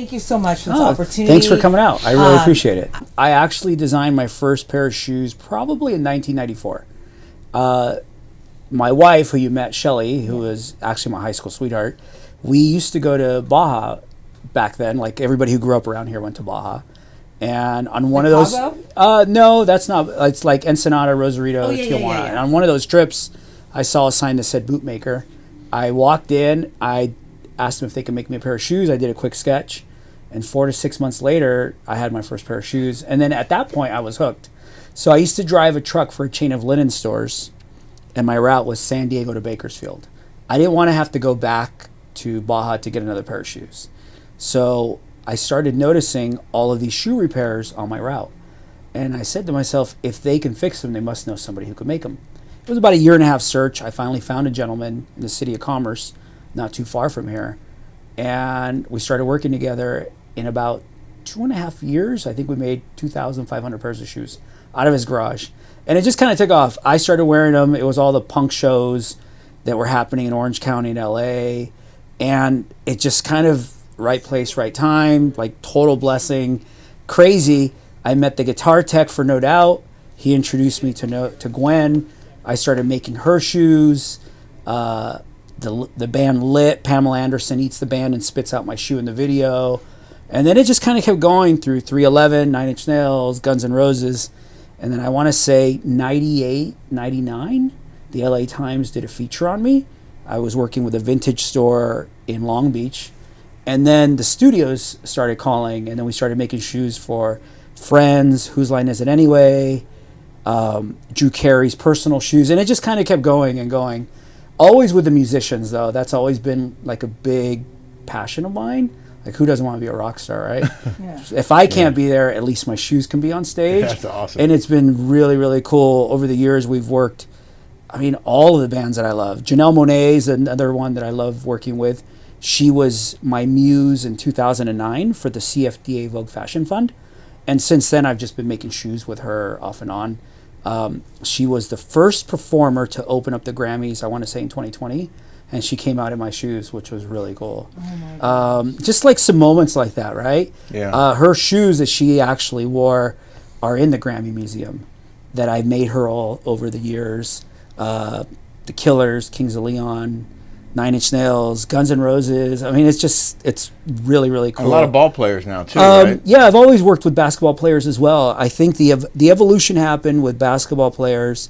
Thank you so much for this opportunity. Thanks for coming out. I really appreciate it. I actually designed my first pair of shoes probably in 1994. My wife, who you met, Shelly, who was actually my high school sweetheart, we used to go to Baja back then. Like everybody who grew up around here went to Baja. And on one of those, no, that's not. It's like Ensenada, Rosarito, Tijuana. And on one of those trips, I saw a sign that said bootmaker. I walked in. I asked them if they could make me a pair of shoes. I did a quick sketch, and 4 to 6 months later, I had my first pair of shoes. And then at that point, I was hooked. So I used to drive a truck for a chain of linen stores, and my route was San Diego to Bakersfield. I didn't want to have to go back to Baja to get another pair of shoes. So I started noticing all of these shoe repairs on my route. And I said to myself, if they can fix them, they must know somebody who could make them. It was about a 1.5 year search. I finally found a gentleman in the city of Commerce, not too far from here. And we started working together. In about 2.5 years, I think we made 2,500 pairs of shoes out of his garage. And it just kind of took off. I started wearing them. It was all the punk shows that were happening in Orange County and LA. And it just kind of right place, right time, like total blessing, crazy. I met the guitar tech for No Doubt. He introduced me to Gwen. I started making her shoes. The band Lit, Pamela Anderson eats the band and spits out my shoe in the video. And then it just kind of kept going through 311, 9 Inch Nails, Guns N' Roses. And then I want to say 98, 99, the LA Times did a feature on me. I was working with a vintage store in Long Beach. And then the studios started calling, and then we started making shoes for Friends, Whose Line Is It Anyway, Drew Carey's personal shoes, and it just kind of kept going and going. Always with the musicians, though. That's always been like a big passion of mine. Like, who doesn't want to be a rock star, right? Yeah. If I can't be there, at least my shoes can be on stage. That's awesome. And it's been really, really cool. Over the years, we've worked, I mean, all of the bands that I love. Janelle Monáe is another one that I love working with. She was my muse in 2009 for the CFDA Vogue Fashion Fund. And since then, I've just been making shoes with her off and on. She was the first performer to open up the Grammys, I want to say in 2020. And she came out in my shoes, which was really cool. Oh my God. Just like some moments like that, right? Yeah. Her shoes that she actually wore are in the Grammy Museum that I made her all over the years. The Killers, Kings of Leon, 9 Inch Nails, Guns N' Roses. I mean, it's really, really cool. A lot of ball players now, too, right? Yeah, I've always worked with basketball players as well. I think the evolution happened with basketball players.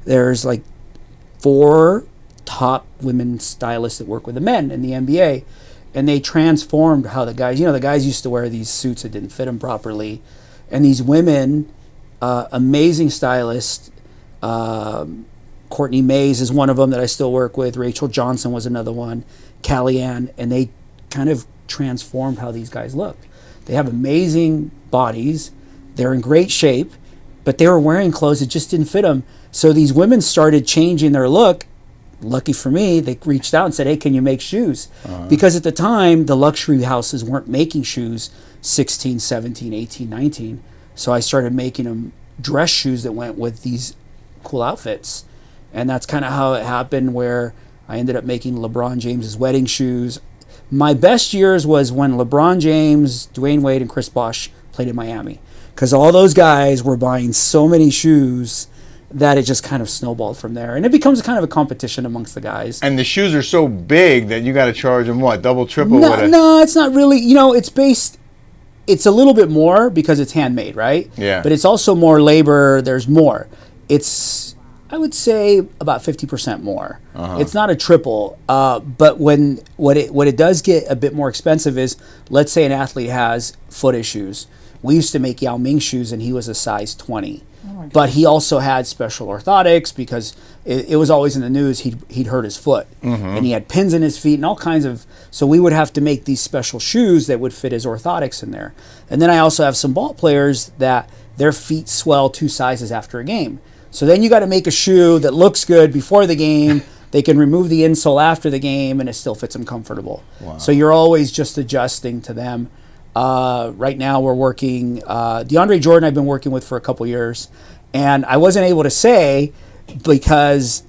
There's like 4 top women stylists that work with the men in the NBA, and they transformed how the guys used to wear these suits that didn't fit them properly, and these women, amazing stylists, Courtney Mays is one of them that I still work with, Rachel Johnson was another one, Callie Ann, and they kind of transformed how these guys looked. They have amazing bodies, they're in great shape, but they were wearing clothes that just didn't fit them. So these women started changing their look. Lucky for me, they reached out and said, hey, can you make shoes? Because at the time, the luxury houses weren't making shoes 16, 17, 18, 19. So I started making them dress shoes that went with these cool outfits. And that's kind of how it happened, where I ended up making LeBron James's wedding shoes. My best years was when LeBron James, Dwayne Wade, and Chris Bosh played in Miami. Because all those guys were buying so many shoes that it just kind of snowballed from there. And it becomes kind of a competition amongst the guys. And the shoes are so big that you got to charge them, what, double, triple? No, it's not really. It's a little bit more because it's handmade, right? Yeah. But it's also more labor. There's more. It's, I would say, about 50% more. It's not a triple. But what it does get a bit more expensive is, let's say an athlete has foot issues. We used to make Yao Ming shoes, and he was a size 20. But he also had special orthotics because it was always in the news he'd hurt his foot. And he had pins in his feet and all kinds of... So we would have to make these special shoes that would fit his orthotics in there. And then I also have some ball players that their feet swell 2 sizes after a game. So then you got to make a shoe that looks good before the game. They can remove the insole after the game, and it still fits them comfortable. Wow. So you're always just adjusting to them. Right now we're working, DeAndre Jordan I've been working with for a couple years, and I wasn't able to say because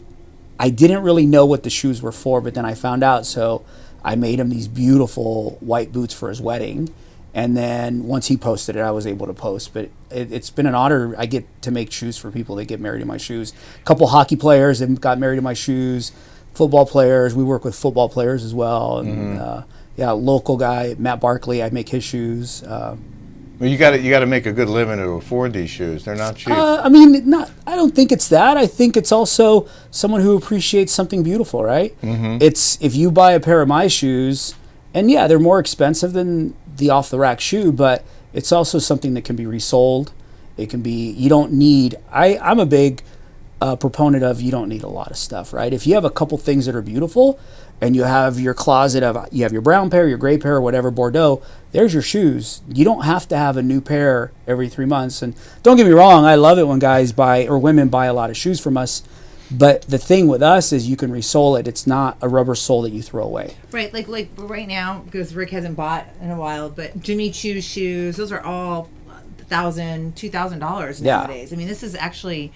I didn't really know what the shoes were for, but then I found out. So I made him these beautiful white boots for his wedding. And then once he posted it, I was able to post. But it's been an honor. I get to make shoes for people that get married in my shoes. A couple hockey players that got married in my shoes. Football players. We work with football players as well. And local guy, Matt Barkley, I make his shoes. Well, you got to make a good living to afford these shoes. They're not cheap. I mean, I don't think it's that. I think it's also someone who appreciates something beautiful, right? Mm-hmm. It's if you buy a pair of my shoes, and yeah, they're more expensive than the off-the-rack shoe, but it's also something that can be resold. It can be, you don't need, I'm a big proponent of you don't need a lot of stuff, right? If you have a couple things that are beautiful and you have your closet of, you have your brown pair, your gray pair, whatever, Bordeaux, there's your shoes. You don't have to have a new pair every 3 months. And don't get me wrong, I love it when guys buy, or women buy a lot of shoes from us. But the thing with us is you can resole it. It's not a rubber sole that you throw away. Right, like right now, because Rick hasn't bought in a while, but Jimmy Choo's shoes, those are all $1,000, $2,000 nowadays. I mean, this is actually,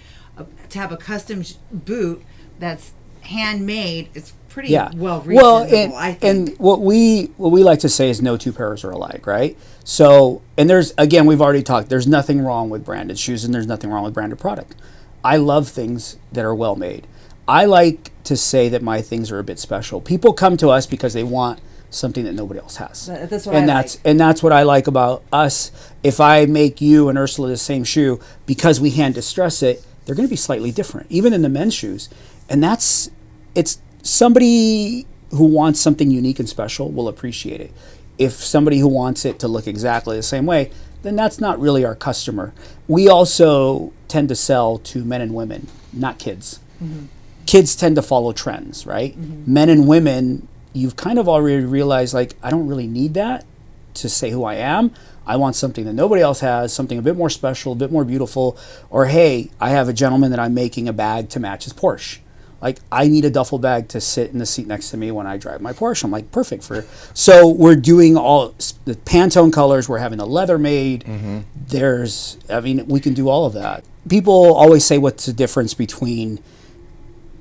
to have a custom boot that's handmade, it's pretty well reasonable, I think. And what we like to say is no two pairs are alike, right? So, and there's, again, we've already talked, there's nothing wrong with branded shoes and there's nothing wrong with branded product. I love things that are well made. I like to say that my things are a bit special. People come to us because they want something that nobody else has. That's what like. And that's what I like about us. If I make you and Ursula the same shoe, because we hand distress it, they're going to be slightly different, even in the men's shoes. And it's somebody who wants something unique and special will appreciate it. If somebody who wants it to look exactly the same way, then that's not really our customer. We also tend to sell to men and women, not kids. Mm-hmm. Kids tend to follow trends, right? Mm-hmm. Men and women, you've kind of already realized, like, I don't really need that to say who I am. I want something that nobody else has, something a bit more special, a bit more beautiful. Or, hey, I have a gentleman that I'm making a bag to match his Porsche. Like, I need a duffel bag to sit in the seat next to me when I drive my Porsche. I'm like, perfect for. So we're doing all the Pantone colors. We're having the leather made. Mm-hmm. We can do all of that. People always say, what's the difference between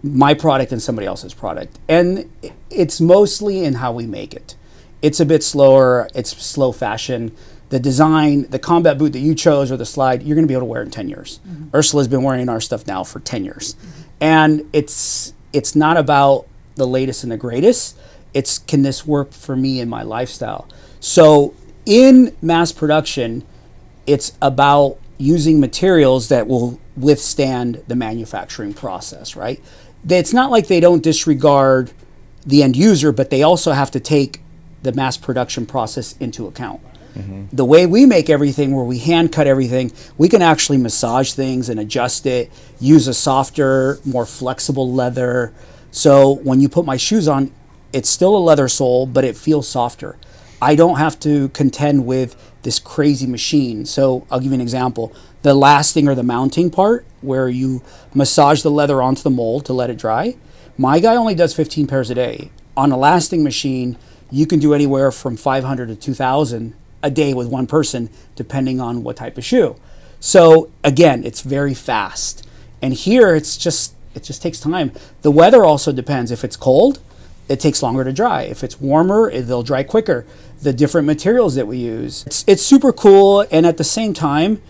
my product and somebody else's product? And it's mostly in how we make it. It's a bit slower. It's slow fashion. The design, the combat boot that you chose or the slide, you're going to be able to wear it in 10 years. Mm-hmm. Ursula's been wearing our stuff now for 10 years. Mm-hmm. And it's not about the latest and the greatest. It's, can this work for me in my lifestyle? So in mass production, it's about using materials that will withstand the manufacturing process, right? It's not like they don't disregard the end user, but they also have to take the mass production process into account. Mm-hmm. The way we make everything, where we hand cut everything, we can actually massage things and adjust it, use a softer, more flexible leather. So when you put my shoes on, it's still a leather sole, but it feels softer. I don't have to contend with this crazy machine. So I'll give you an example. The lasting or the mounting part, where you massage the leather onto the mold to let it dry, my guy only does 15 pairs a day. On a lasting machine, you can do anywhere from 500 to 2,000 a day with one person, depending on what type of shoe. So again, it's very fast. And here it just takes time. The weather also depends. If it's cold, it takes longer to dry. If it's warmer, they'll dry quicker. The different materials that we use. It's super cool. And at the same time,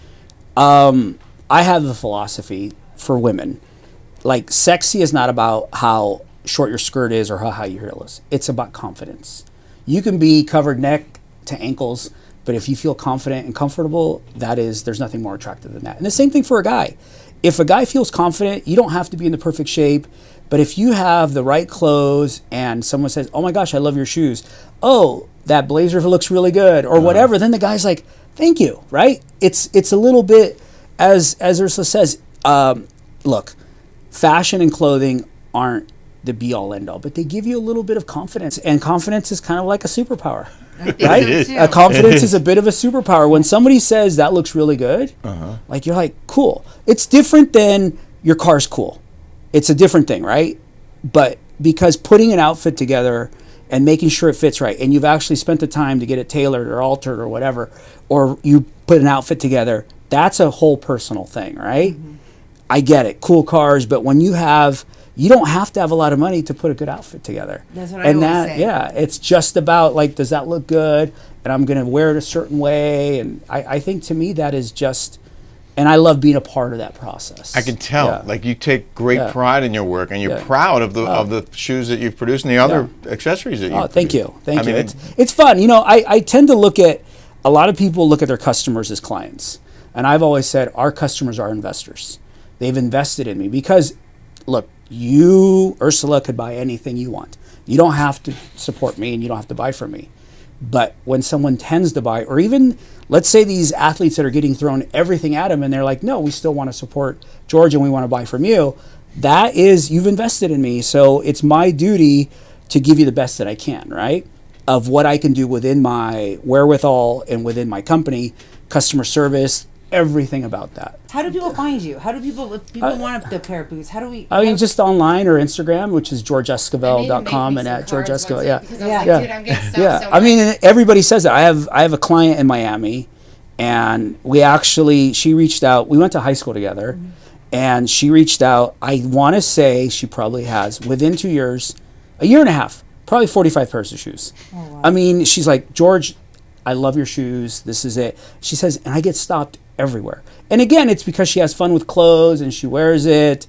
I have the philosophy for women. Like, sexy is not about how short your skirt is or how high your heel is. It's about confidence. You can be covered neck to ankles, but if you feel confident and comfortable, there's nothing more attractive than that. And the same thing for a guy. If a guy feels confident, you don't have to be in the perfect shape, but if you have the right clothes and someone says, oh my gosh, I love your shoes. Oh, that blazer looks really good, or whatever, then the guy's like, thank you, right? It's a little bit, as Ursula says, look, fashion and clothing aren't the be-all, end-all, but they give you a little bit of confidence, and confidence is kind of like a superpower. Right? Confidence is a bit of a superpower. When somebody says that looks really good, like, you're like, cool. It's different than your car's cool. It's a different thing, right? But because putting an outfit together and making sure it fits right, and you've actually spent the time to get it tailored or altered or whatever, or you put an outfit together, that's a whole personal thing, right? Mm-hmm. I get it. Cool cars, but when you have you don't have to have a lot of money to put a good outfit together. That's what I always say. Yeah, it's just about like, does that look good? And I'm going to wear it a certain way. And I think to me that is just, and I love being a part of that process. I can tell. Yeah. Like you take great pride in your work, and you're proud of the shoes that you've produced and the other accessories that you've thank produced. you. Thank you. It's fun. You know, I tend to look at, a lot of people look at their customers as clients. And I've always said our customers are investors. They've invested in me because, look, you, Ursula, could buy anything you want. You don't have to support me and you don't have to buy from me. But when someone tends to buy, or even, let's say these athletes that are getting thrown everything at them and they're like, no, we still want to support George and we want to buy from you. That is, you've invested in me. So it's my duty to give you the best that I can, right? Of what I can do within my wherewithal and within my company, customer service, everything about that. How do people find you? How do people, if people want the pair of boots, how do we? I mean, just online or Instagram, which is georgeesquivel.com and at George Esquivel. Yeah. Because I was like, dude, I'm getting stuff Yeah. so I mean, much. and everybody says that. I have a client in Miami, and she reached out. We went to high school together, and she reached out. I want to say she probably has, within 2 years, a year and a half, probably 45 pairs of shoes. Oh, wow. I mean, she's like, George, I love your shoes. This is it. She says, and I get stopped everywhere. And again, it's because she has fun with clothes and she wears it.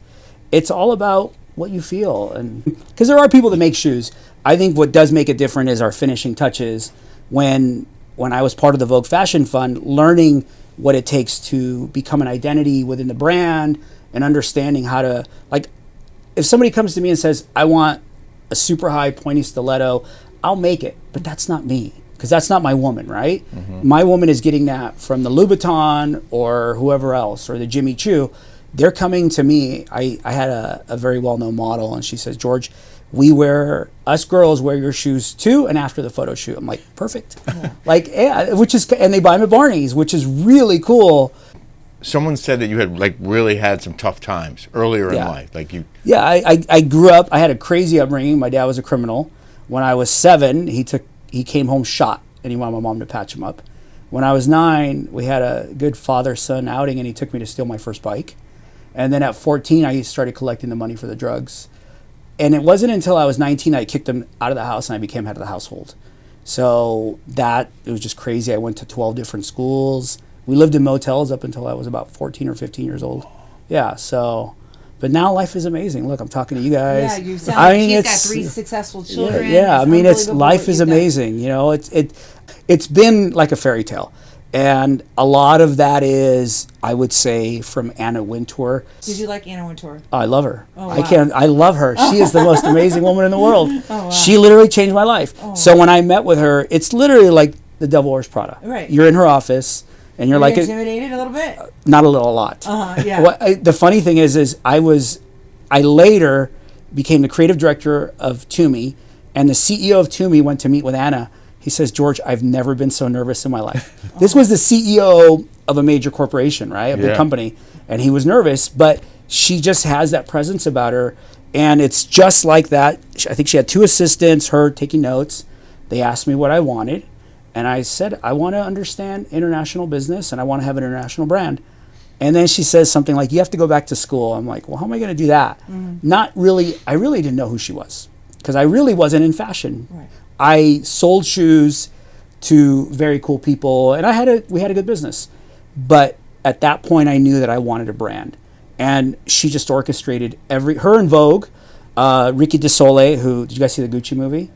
It's all about what you feel. And because there are people that make shoes. I think what does make it different is our finishing touches. When I was part of the Vogue Fashion Fund, learning what it takes to become an identity within the brand and understanding how to, like, if somebody comes to me and says, I want a super high pointy stiletto, I'll make it, but that's not me. Because that's not my woman, right? Mm-hmm. My woman is getting that from the Louboutin or whoever else, or the Jimmy Choo. They're coming to me. I had a very well-known model, and she says, George, us girls wear your shoes too and after the photo shoot. I'm like, perfect. Yeah. And they buy them at Barney's, which is really cool. Someone said that you had really had some tough times earlier in life. Yeah, I grew up, I had a crazy upbringing. My dad was a criminal. When I was 7, he came home shot, and he wanted my mom to patch him up. When I was 9, we had a good father-son outing, and he took me to steal my first bike. And then at 14, I started collecting the money for the drugs. And it wasn't until I was 19 I kicked him out of the house, and I became head of the household. So it was just crazy. I went to 12 different schools. We lived in motels up until I was about 14 or 15 years old. Yeah, so... But now life is amazing. Look, I'm talking to you guys. Yeah, you sound like he's got 3 successful children. Yeah, I mean, life is amazing. You know, it's been like a fairy tale, and a lot of that is, I would say, from Anna Wintour. Did you like Anna Wintour? Oh, I love her. Oh, wow. I love her. She is the most amazing woman in the world. Oh, wow. She literally changed my life. Oh. So when I met with her, it's literally like the Devil Wears Prada. Right. You're in her office. And you're like intimidated a little bit? Not a little, a lot. Yeah. The funny thing is I later became the creative director of Tumi, and the CEO of Tumi went to meet with Anna. He says, George, I've never been so nervous in my life. This was the CEO of a major corporation, right? A big company. And he was nervous, but she just has that presence about her. And it's just like that. I think she had 2 assistants, her taking notes. They asked me what I wanted. And I said, I want to understand international business and I want to have an international brand. And then she says something like, you have to go back to school. I'm like, well, how am I going to do that? Not really. I really didn't know who she was because I really wasn't in fashion. Right. I sold shoes to very cool people and we had a good business. But at that point, I knew that I wanted a brand. And she just orchestrated her and Vogue. Ricky DeSole, did you guys see the Gucci movie?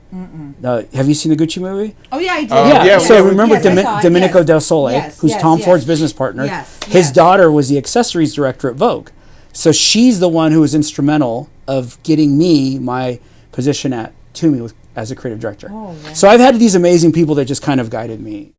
Have you seen the Gucci movie? Oh, yeah, I did. Yeah. So remember Domenico Del Sole, yes, who's Tom Ford's business partner. His daughter was the accessories director at Vogue. So she's the one who was instrumental of getting me my position at Tumi as a creative director. Oh, wow. So I've had these amazing people that just kind of guided me.